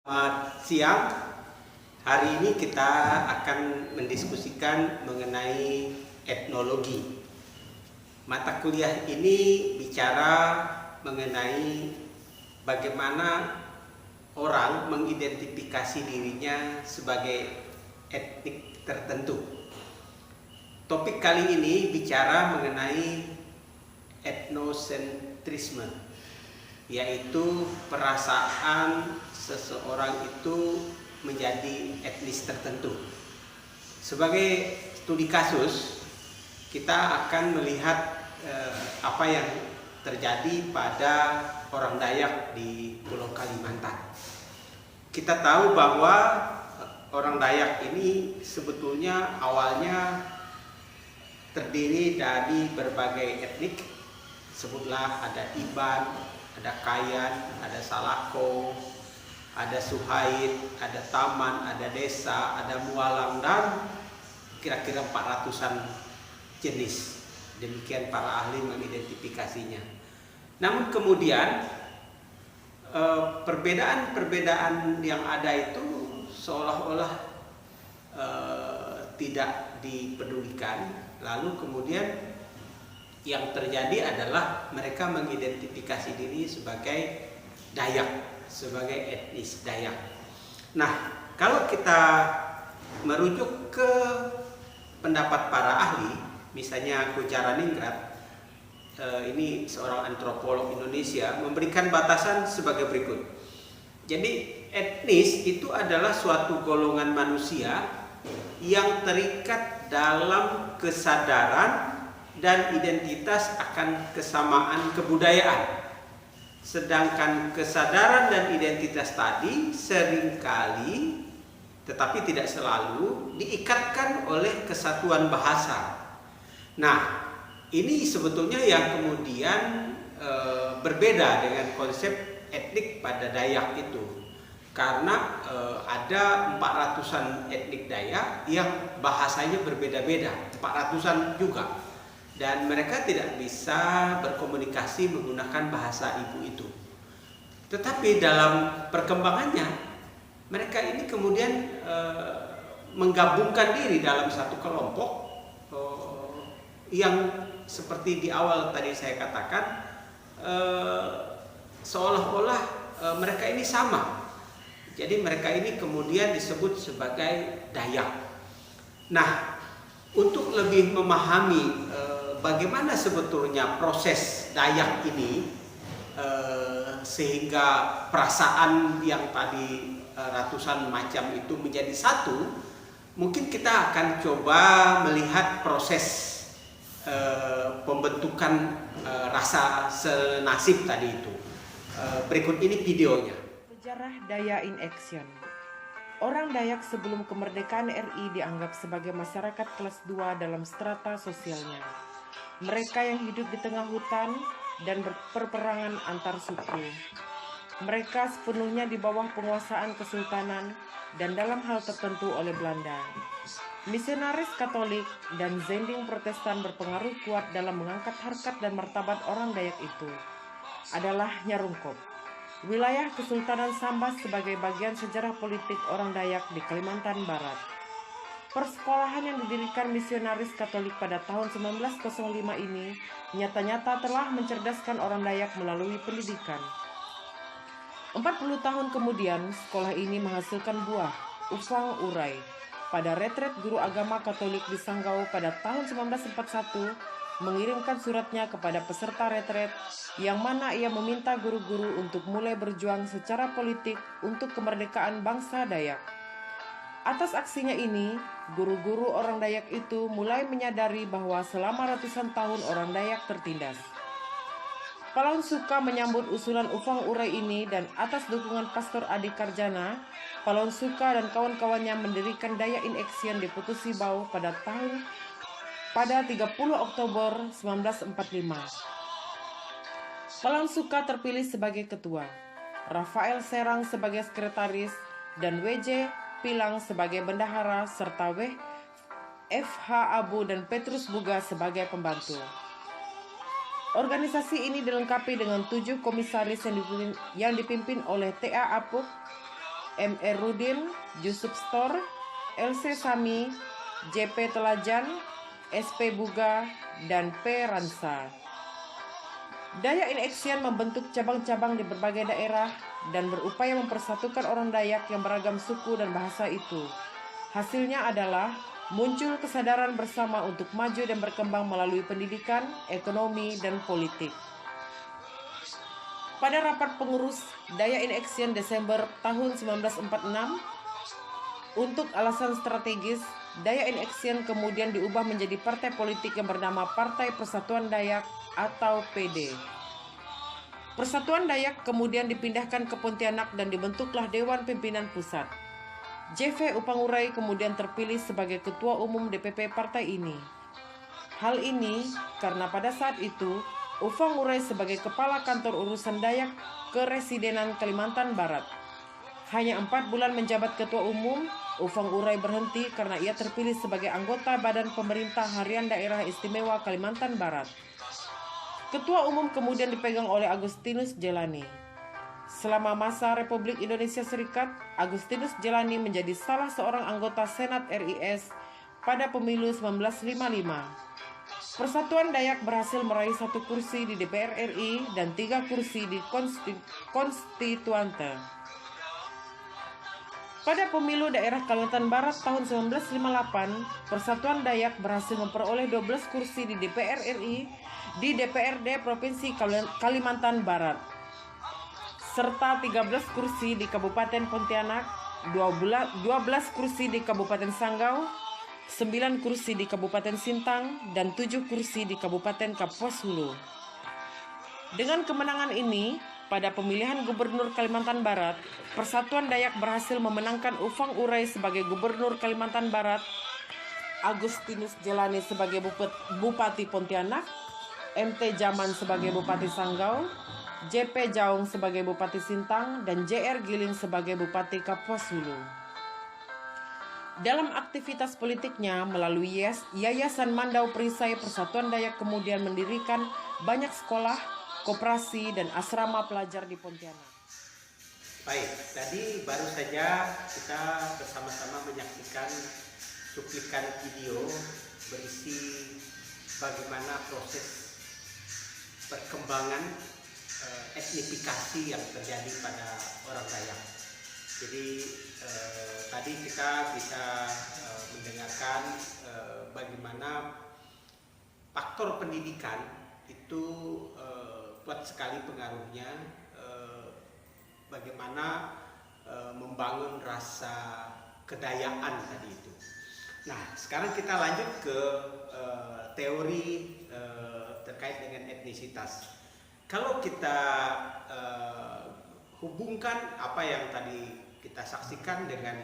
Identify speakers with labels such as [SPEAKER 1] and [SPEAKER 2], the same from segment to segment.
[SPEAKER 1] Selamat siang. Hari ini kita akan mendiskusikan mengenai etnologi. Mata kuliah ini bicara mengenai bagaimana orang mengidentifikasi dirinya sebagai etnik tertentu. Topik kali ini bicara mengenai etnosentrisme, yaitu perasaan seseorang itu menjadi etnis tertentu. Sebagai studi kasus, kita akan melihat apa yang terjadi pada orang Dayak di Pulau Kalimantan. Kita tahu bahwa orang Dayak ini sebetulnya awalnya terdiri dari berbagai etnik. Sebutlah ada Iban, ada Kayan, ada Salako, ada Suhaid, ada Taman, ada Desa, ada Mualam, dan kira-kira 400-an jenis. Demikian para ahli mengidentifikasinya. Namun kemudian perbedaan-perbedaan yang ada itu seolah-olah tidak dipedulikan. Lalu kemudian yang terjadi adalah mereka mengidentifikasi diri sebagai Dayak, sebagai etnis Dayak. Nah, kalau kita merujuk ke pendapat para ahli, misalnya Kocaraningrat, ini seorang antropolog Indonesia, memberikan batasan sebagai berikut. Jadi etnis itu adalah suatu golongan manusia yang terikat dalam kesadaran dan identitas akan kesamaan kebudayaan. Sedangkan kesadaran dan identitas tadi seringkali, tetapi tidak selalu, diikatkan oleh kesatuan bahasa. Nah, ini sebetulnya yang kemudian berbeda dengan konsep etnik pada Dayak itu. Karena ada 400-an etnik Dayak yang bahasanya berbeda-beda, 400-an juga. Dan mereka tidak bisa berkomunikasi menggunakan bahasa ibu itu. Tetapi dalam perkembangannya, mereka ini kemudian menggabungkan diri dalam satu kelompok yang seperti di awal tadi saya katakan, seolah-olah mereka ini sama. Jadi mereka ini kemudian disebut sebagai Dayak. Nah, untuk lebih memahami bagaimana sebetulnya proses Dayak ini sehingga perasaan yang tadi ratusan macam itu menjadi satu, mungkin kita akan coba melihat proses pembentukan rasa senasib tadi itu. Berikut ini videonya.
[SPEAKER 2] Sejarah Daya in Action. Orang Dayak sebelum kemerdekaan RI dianggap sebagai masyarakat kelas 2 dalam strata sosialnya. Mereka yang hidup di tengah hutan dan berperangan antar suku. Mereka sepenuhnya di bawah penguasaan kesultanan dan dalam hal tertentu oleh Belanda. Misionaris Katolik dan Zending Protestan berpengaruh kuat dalam mengangkat harkat dan martabat orang Dayak itu. Adalah Nyarungkop, wilayah Kesultanan Sambas sebagai bagian sejarah politik orang Dayak di Kalimantan Barat. Persekolahan yang didirikan misionaris Katolik pada tahun 1905 ini nyata-nyata telah mencerdaskan orang Dayak melalui pendidikan. 40 tahun kemudian, sekolah ini menghasilkan buah, Ufang Urai. Pada retret guru agama Katolik di Sanggau pada tahun 1941, mengirimkan suratnya kepada peserta retret yang mana ia meminta guru-guru untuk mulai berjuang secara politik untuk kemerdekaan bangsa Dayak. Atas aksinya ini, guru-guru orang Dayak itu mulai menyadari bahwa selama ratusan tahun orang Dayak tertindas. Palaun Suka menyambut usulan Ufang Urai ini dan atas dukungan Pastor Adi Karjana, Palaun Suka dan kawan-kawannya mendirikan Daya in Action di Putus Sibau pada 30 Oktober 1945. Palaun Suka terpilih sebagai ketua, Rafael Serang sebagai sekretaris, dan WJ Pilang sebagai bendahara, serta FH Abu dan Petrus Buga sebagai pembantu. Organisasi ini dilengkapi dengan 7 komisaris yang dipimpin oleh T.A. Apuk, M.E. Rudin, Yusuf Stor, L.C. Sami, J.P. Telajan, S.P. Buga, dan P. Ransa. Dayak in Action membentuk cabang-cabang di berbagai daerah dan berupaya mempersatukan orang Dayak yang beragam suku dan bahasa itu. Hasilnya adalah muncul kesadaran bersama untuk maju dan berkembang melalui pendidikan, ekonomi, dan politik. Pada rapat pengurus Dayak in Action Desember tahun 1946, untuk alasan strategis, Dayak in Action kemudian diubah menjadi partai politik yang bernama Partai Persatuan Dayak atau PD. Persatuan Dayak kemudian dipindahkan ke Pontianak dan dibentuklah Dewan Pimpinan Pusat. J.V. Upangurai kemudian terpilih sebagai Ketua Umum DPP partai ini. Hal ini karena pada saat itu Upangurai sebagai Kepala Kantor Urusan Dayak Keresidenan Kalimantan Barat. Hanya 4 bulan menjabat Ketua Umum, Upangurai berhenti karena ia terpilih sebagai anggota Badan Pemerintah Harian Daerah Istimewa Kalimantan Barat. Ketua Umum kemudian dipegang oleh Agustinus Jelani. Selama masa Republik Indonesia Serikat, Agustinus Jelani menjadi salah seorang anggota Senat RIS pada pemilu 1955. Persatuan Dayak berhasil meraih 1 kursi di DPR RI dan 3 kursi di Konstituante. Pada pemilu daerah Kalimantan Barat tahun 1958, Persatuan Dayak berhasil memperoleh 12 kursi di DPR RI di DPRD Provinsi Kalimantan Barat, serta 13 kursi di Kabupaten Pontianak, 12 kursi di Kabupaten Sanggau, 9 kursi di Kabupaten Sintang, dan 7 kursi di Kabupaten Kapuas Hulu. Dengan kemenangan ini, pada pemilihan Gubernur Kalimantan Barat, Persatuan Dayak berhasil memenangkan Upangurai sebagai Gubernur Kalimantan Barat, Agustinus Jelani sebagai Bupati Pontianak, MT Jaman sebagai Bupati Sanggau, JP Jaung sebagai Bupati Sintang, dan JR Giling sebagai Bupati Kapuas Hulu. Dalam aktivitas politiknya melalui Yayasan Mandau Perisai, Persatuan Dayak kemudian mendirikan banyak sekolah, koperasi, dan asrama pelajar di Pontianak.
[SPEAKER 1] Baik, tadi baru saja kita bersama-sama menyaksikan cuplikan video berisi bagaimana proses perkembangan etnifikasi yang terjadi pada orang Dayak. Jadi tadi kita bisa mendengarkan bagaimana faktor pendidikan itu kuat sekali pengaruhnya, bagaimana membangun rasa kedayaan tadi itu. Nah, sekarang kita lanjut ke teori terkait dengan etnisitas. Kalau kita hubungkan apa yang tadi kita saksikan dengan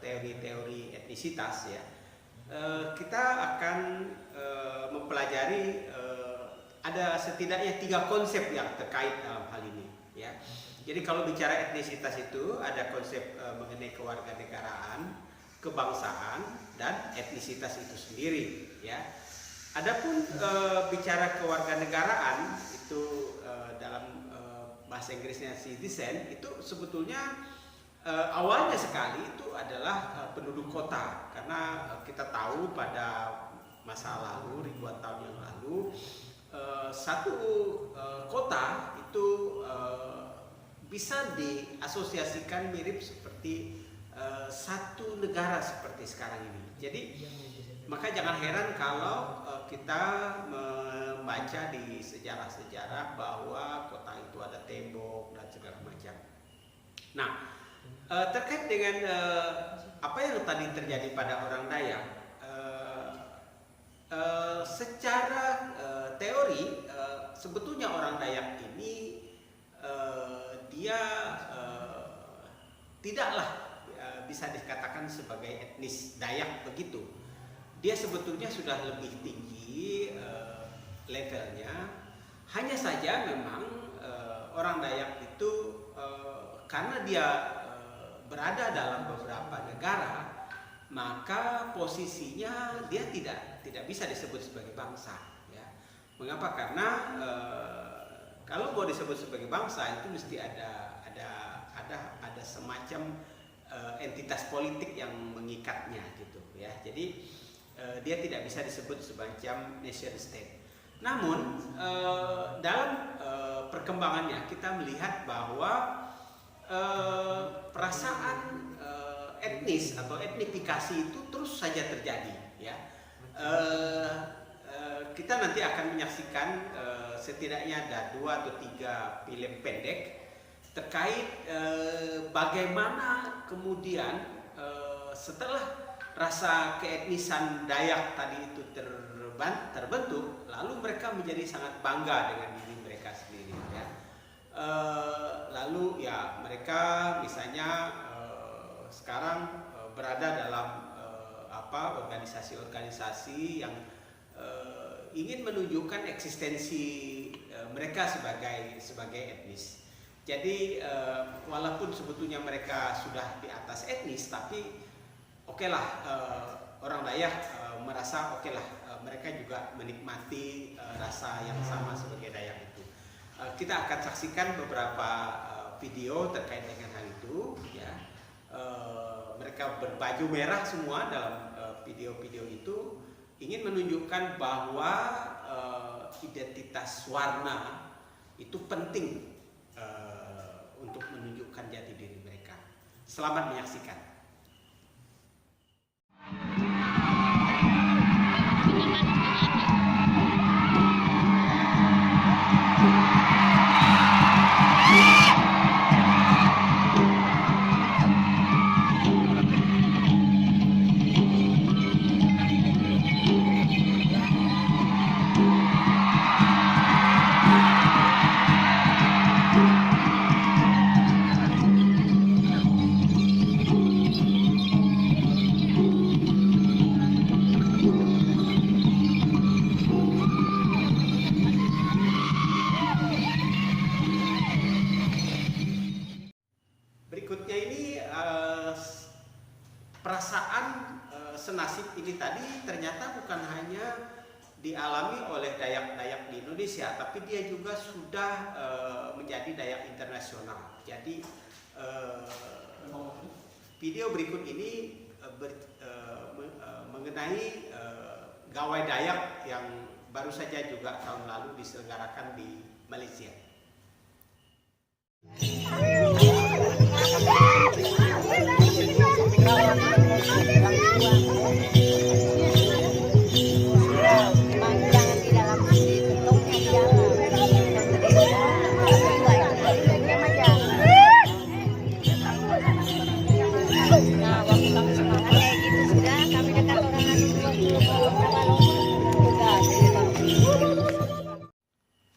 [SPEAKER 1] teori-teori etnisitas, ya, kita akan mempelajari ada setidaknya 3 konsep yang terkait dalam hal ini, ya. Jadi kalau bicara etnisitas itu ada konsep mengenai kewarganegaraan, kebangsaan, dan etnisitas itu sendiri, ya. Adapun bicara kewarganegaraan itu dalam bahasa Inggrisnya citizen, itu sebetulnya awalnya sekali itu adalah penduduk kota, karena kita tahu pada masa lalu, ribuan tahun yang lalu, satu kota itu bisa diasosiasikan mirip seperti satu negara seperti sekarang ini. Jadi maka jangan heran kalau kita membaca di sejarah-sejarah bahwa kota itu ada tembok dan segala macam. Nah, terkait dengan apa yang tadi terjadi pada orang Dayak, secara teori sebetulnya orang Dayak ini dia tidaklah bisa dikatakan sebagai etnis Dayak begitu. Dia sebetulnya sudah lebih tinggi levelnya. Hanya saja memang orang Dayak itu karena dia berada dalam beberapa negara, maka posisinya dia tidak bisa disebut sebagai bangsa, ya. Mengapa? Karena kalau mau disebut sebagai bangsa itu mesti ada semacam entitas politik yang mengikatnya gitu ya. Jadi dia tidak bisa disebut semacam nation state. Namun dalam perkembangannya kita melihat bahwa perasaan etnis atau etnifikasi itu terus saja terjadi ya. Kita nanti akan menyaksikan setidaknya ada 2 atau 3 film pendek terkait bagaimana kemudian setelah rasa keetnisan Dayak tadi itu terbentuk, lalu mereka menjadi sangat bangga dengan diri mereka sendiri ya. Lalu ya mereka misalnya sekarang berada dalam organisasi-organisasi yang ingin menunjukkan eksistensi mereka sebagai etnis. Jadi walaupun sebetulnya mereka sudah di atas etnis, tapi orang Dayak merasa mereka juga menikmati rasa yang sama sebagai Dayak itu. Kita akan saksikan beberapa video terkait dengan hal itu ya. Mereka berbaju merah semua dalam video-video itu, ingin menunjukkan bahwa identitas warna itu penting untuk menunjukkan jati diri mereka. Selamat menyaksikan. Berikutnya ini perasaan senasib ini tadi ternyata bukan hanya dialami oleh Dayak-Dayak di Indonesia, tapi dia juga sudah menjadi Dayak internasional. Jadi video berikut ini mengenai gawai Dayak yang baru saja juga tahun lalu diselenggarakan di Malaysia.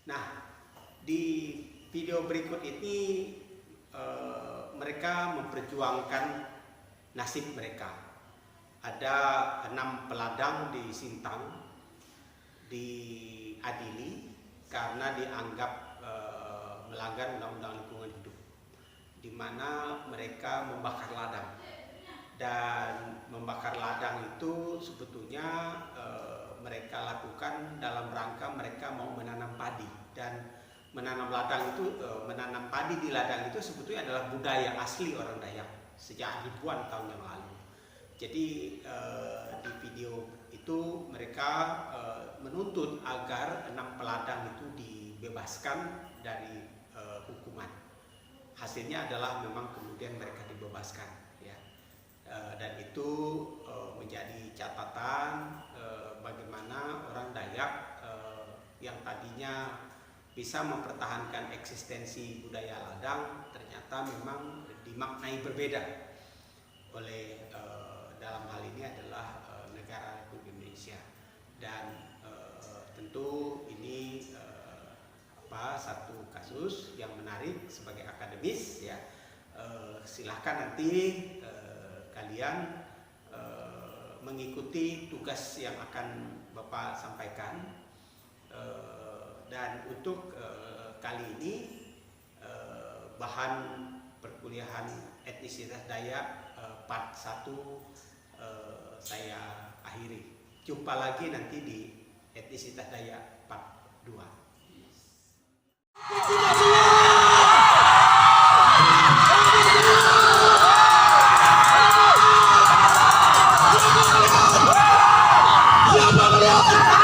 [SPEAKER 1] Nah, di video berikut ini mereka memperjuangkan nasib mereka. Ada 6 peladang di Sintang diadili karena dianggap melanggar undang-undang lingkungan hidup, di mana mereka membakar ladang. Dan membakar ladang itu sebetulnya mereka lakukan dalam rangka mereka mau menanam padi. Dan menanam padi di ladang itu sebetulnya adalah budaya asli orang Dayak sejak ribuan tahun yang lalu. Jadi di video itu mereka menuntut agar 6 peladang itu dibebaskan dari hukuman. Hasilnya adalah memang kemudian mereka dibebaskan ya. Dan itu menjadi catatan bagaimana orang Dayak yang tadinya bisa mempertahankan eksistensi budaya ladang ternyata memang dimaknai berbeda oleh dalam hal ini adalah negara Republik Indonesia. Dan tentu ini satu kasus yang menarik sebagai akademis ya. Silahkan nanti kalian mengikuti tugas yang akan Bapak sampaikan. Dan untuk kali ini bahan perkuliahan etnisitas Dayak part 1 saya akhiri. Jumpa lagi nanti di etnisitas Dayak part 2.
[SPEAKER 3] Tuhan.